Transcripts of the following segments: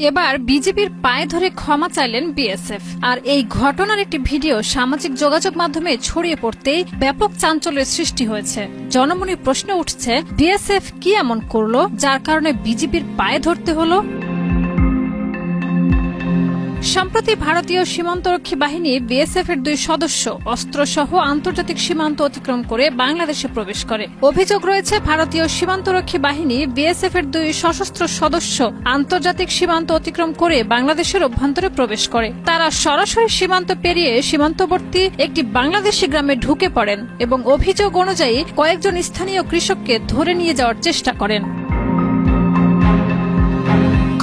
এবার বিজেপির পায়ে ধরে ক্ষমা চাইলেন বিএসএফ। আর এই ঘটনার একটি ভিডিও সামাজিক যোগাযোগ মাধ্যমে ছড়িয়ে পড়তেই ব্যাপক চাঞ্চল্যের সৃষ্টি হয়েছে। জনমনে প্রশ্ন উঠছে, বিএসএফ কি এমন করলো যার কারণে বিজেপির পায়ে ধরতে হলো? সম্প্রতি ভারতীয় সীমান্তরক্ষী বাহিনী বিএসএফ এর 2 সদস্য অস্ত্রসহ আন্তর্জাতিক সীমান্ত অতিক্রম করে বাংলাদেশে প্রবেশ করে। অভিযোগ রয়েছে, ভারতীয় সীমান্তরক্ষী বাহিনী বিএসএফ এর 2 সশস্ত্র সদস্য আন্তর্জাতিক সীমান্ত অতিক্রম করে বাংলাদেশের অভ্যন্তরে প্রবেশ করে। তারা সরাসরি সীমান্ত পেরিয়ে সীমান্তবর্তী একটি বাংলাদেশি গ্রামে ঢুকে পড়েন এবং অভিযোগ অনুযায়ী কয়েকজন স্থানীয় কৃষককে ধরে নিয়ে যাওয়ার চেষ্টা করেন।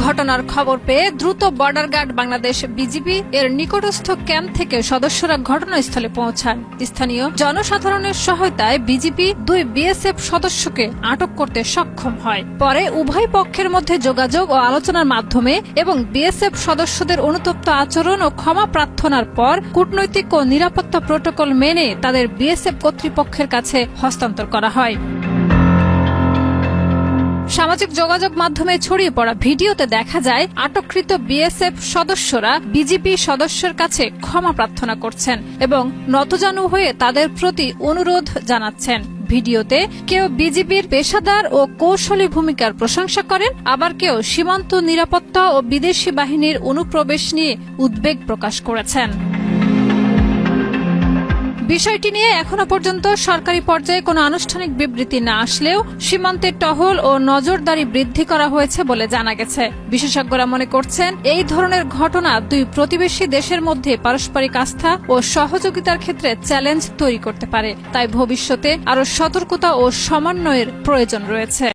ঘটনার খবর পেয়ে দ্রুত বর্ডার গার্ড বাংলাদেশ বিজিবি এর নিকটস্থ ক্যাম্প থেকে সদস্যরা ঘটনাস্থলে পৌঁছান। স্থানীয় জনসাধারণের সহায়তায় বিজিবি 2 বিএসএফ সদস্যকে আটক করতে সক্ষম হয়। পরে উভয় পক্ষের মধ্যে যোগাযোগ ও আলোচনার মাধ্যমে এবং বিএসএফ সদস্যদের অনুতপ্ত আচরণ ও ক্ষমা প্রার্থনার পর কূটনৈতিক ও নিরাপত্তা প্রটোকল মেনে তাদের বিএসএফ কর্তৃপক্ষের কাছে হস্তান্তর করা হয়। সামাজিক যোগাযোগ মাধ্যমে ছড়িয়ে পড়া ভিডিওতে দেখা যায় আটককৃত বিএসএফ সদস্যরা বিজিবি সদস্যের কাছে ক্ষমা প্রার্থনা করছেন এবং নতজানু হয়ে তাদের প্রতি অনুরোধ জানাচ্ছেন। ভিডিওতে কেউ বিজিবির পেশাদার ও কৌশলী ভূমিকার প্রশংসা করেন, আবার কেউ সীমান্ত নিরাপত্তা ও বিদেশি বাহিনীর অনুপ্রবেশ নিয়ে উদ্বেগ প্রকাশ করেছেন। বিষয়টি নিয়ে এখনো পর্যন্ত সরকারি পর্যায়ে কোনো আনুষ্ঠানিক বিবৃতি না আসলেও সীমান্তে টহল ও নজরদারি বৃদ্ধি করা হয়েছে বলে জানা গেছে। বিশেষজ্ঞরা মনে করছেন, এই ধরনের ঘটনা 2 প্রতিবেশী দেশের মধ্যে পারস্পরিক আস্থা ও সহযোগিতার ক্ষেত্রে চ্যালেঞ্জ তৈরি করতে পারে। তাই ভবিষ্যতে আরও সতর্কতা ও সমন্বয়ের প্রয়োজন রয়েছে।